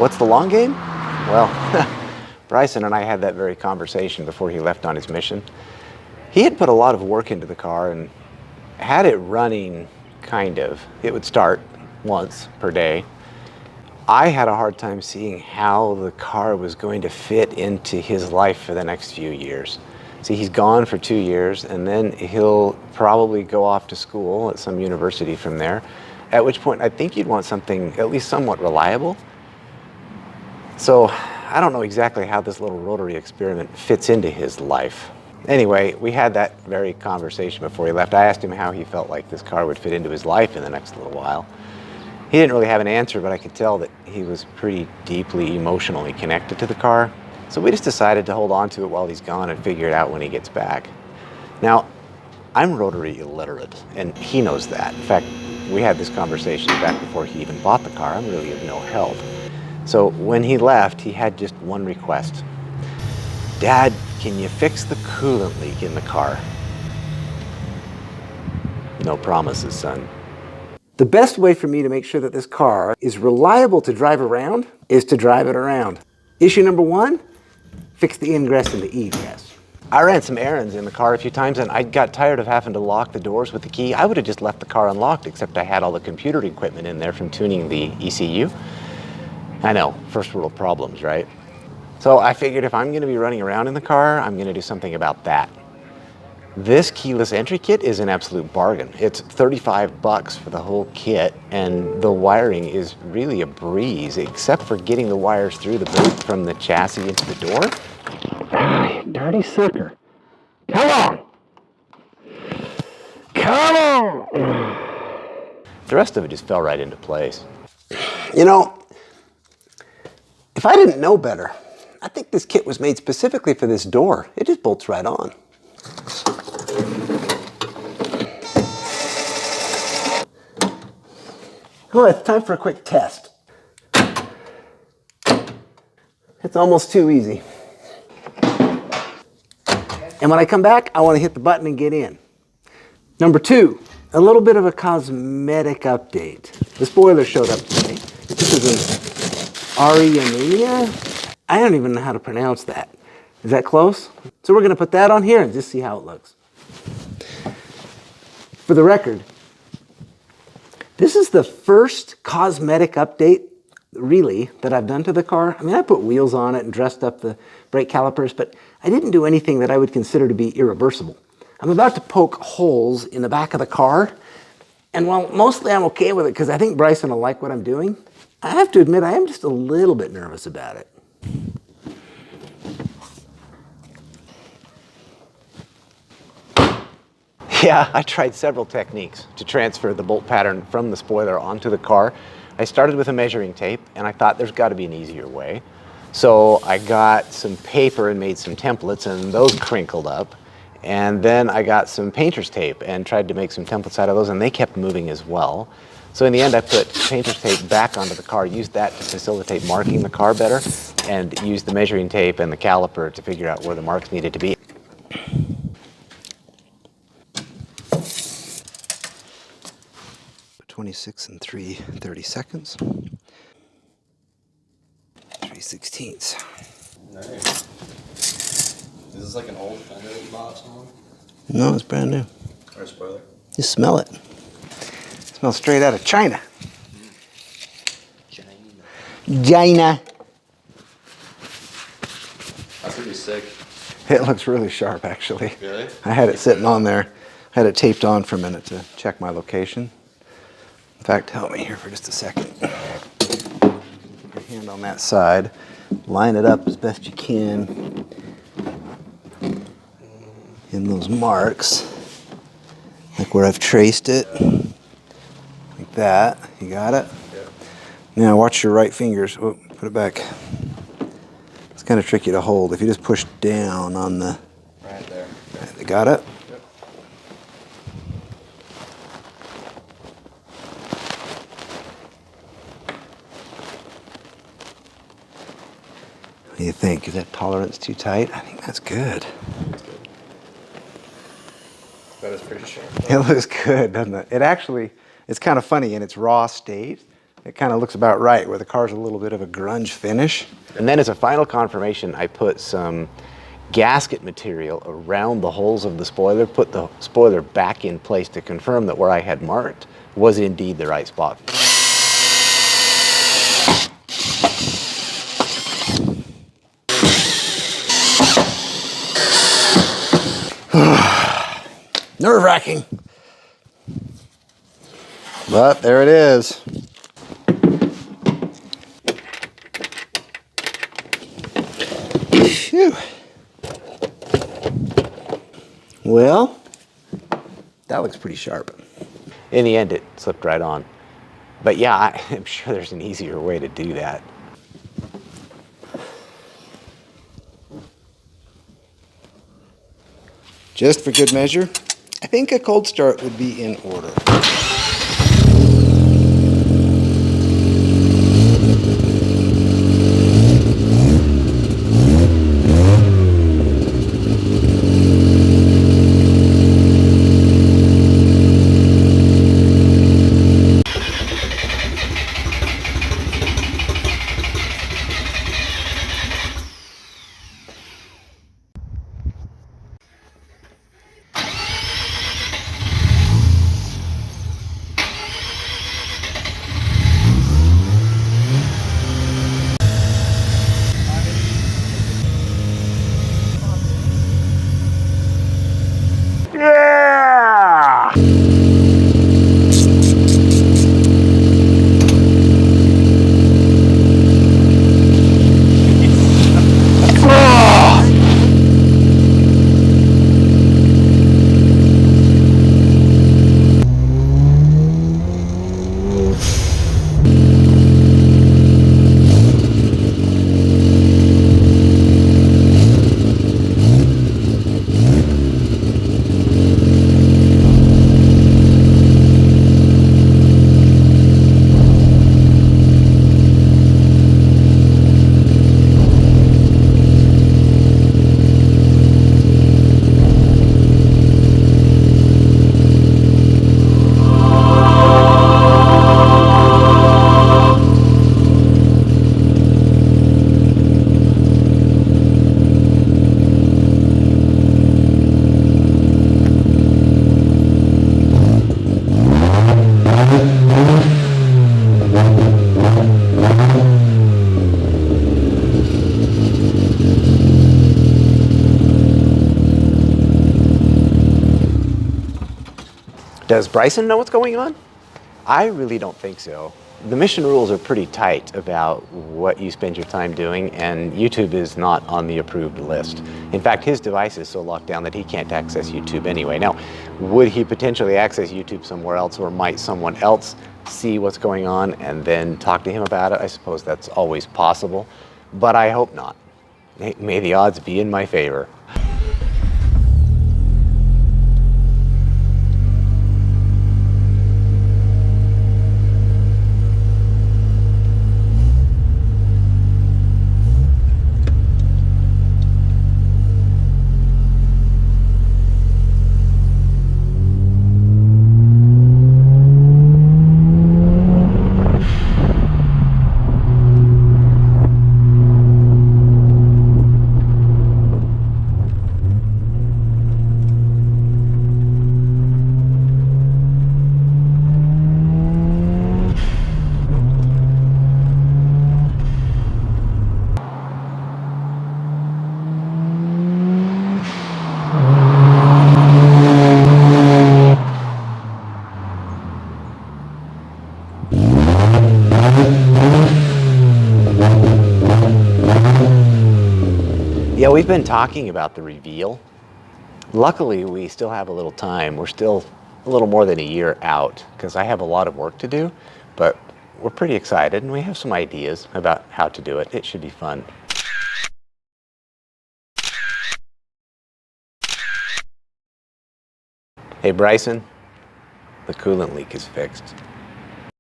What's the long game? Well, Bryson and I had that very conversation before he left on his mission. He had put a lot of work into the car and had it running, kind of. It would start once per day. I had a hard time seeing how the car was going to fit into his life for the next few years. See, he's gone for 2 years, and then he'll probably go off to school at some university from there, at which point I think you'd want something at least somewhat reliable. So I don't know exactly how this little rotary experiment fits into his life. Anyway, we had that very conversation before he left. I asked him how he felt like this car would fit into his life in the next little while. He didn't really have an answer, but I could tell that he was pretty deeply emotionally connected to the car. So we just decided to hold on to it while he's gone and figure it out when he gets back. Now, I'm rotary illiterate, and he knows that. In fact, we had this conversation back before he even bought the car. I'm really of no help. So when he left, he had just one request. Dad, can you fix the coolant leak in the car? No promises, son. The best way for me to make sure that this car is reliable to drive around is to drive it around. Issue number one, fix the ingress and the egress. I ran some errands in the car a few times and I got tired of having to lock the doors with the key. I would have just left the car unlocked, except I had all the computer equipment in there from tuning the ECU. I know, first world problems, right? So I figured if I'm gonna be running around in the car, I'm gonna do something about that. This keyless entry kit is an absolute bargain. It's 35 bucks for the whole kit, and the wiring is really a breeze, except for getting the wires through the boot from the chassis into the door. Ah, you dirty sucker. Come on! Come on! The rest of it just fell right into place. You know, if I didn't know better, I think this kit was made specifically for this door. It just bolts right on. Well, it's time for a quick test. It's almost too easy. And when I come back, I want to hit the button and get in. Number two, a little bit of a cosmetic update. The spoiler showed up today. This is an RE Amemiya. I don't even know how to pronounce that. Is that close? So we're going to put that on here and just see how it looks. For the record, this is the first cosmetic update, really, that I've done to the car. I mean, I put wheels on it and dressed up the brake calipers, but I didn't do anything that I would consider to be irreversible. I'm about to poke holes in the back of the car, and while mostly I'm okay with it because I think Bryson will like what I'm doing, I have to admit I am just a little bit nervous about it. Yeah, I tried several techniques to transfer the bolt pattern from the spoiler onto the car. I started with a measuring tape, and I thought there's got to be an easier way. So I got some paper and made some templates, and those crinkled up. And then I got some painter's tape and tried to make some templates out of those, and they kept moving as well. So in the end, I put painter's tape back onto the car, used that to facilitate marking the car better, and used the measuring tape and the caliper to figure out where the marks needed to be. .26 and 3/32. 3/16. Nice. Is this like an old fender that you bought someone? No, it's brand new. Or a spoiler? Just smell it. It smells straight out of China. China. That's gonna be sick. It looks really sharp, actually. Really? I had it sitting on there. I had it taped on for a minute to check my location. In fact, help me here for just a second. Put your hand on that side. Line it up as best you can in those marks, like where I've traced it. Like that. You got it? Yeah. Now watch your right fingers. Oh, put it back. It's kind of tricky to hold. If you just push down on the... Right there. You got it? Yep. What do you think? Is that tolerance too tight? I think that's good. That's good. That is pretty sharp. It looks good, doesn't it? It actually, it's kind of funny in its raw state. It kind of looks about right, where the car's a little bit of a grunge finish. And then as a final confirmation, I put some gasket material around the holes of the spoiler, put the spoiler back in place to confirm that where I had marked was indeed the right spot. Nerve-wracking. But there it is. Phew. Well, that looks pretty sharp. In the end, it slipped right on. But yeah, I'm sure there's an easier way to do that. Just for good measure, I think a cold start would be in order. Yeah! Does Bryson know what's going on? I really don't think so. The mission rules are pretty tight about what you spend your time doing, and YouTube is not on the approved list. In fact, his device is so locked down that he can't access YouTube anyway. Now, would he potentially access YouTube somewhere else, or might someone else see what's going on and then talk to him about it? I suppose that's always possible, but I hope not. May the odds be in my favor. Yeah, we've been talking about the reveal. Luckily, we still have a little time. We're still a little more than a year out because I have a lot of work to do, but we're pretty excited and we have some ideas about how to do it. It should be fun. Hey, Bryson, the coolant leak is fixed.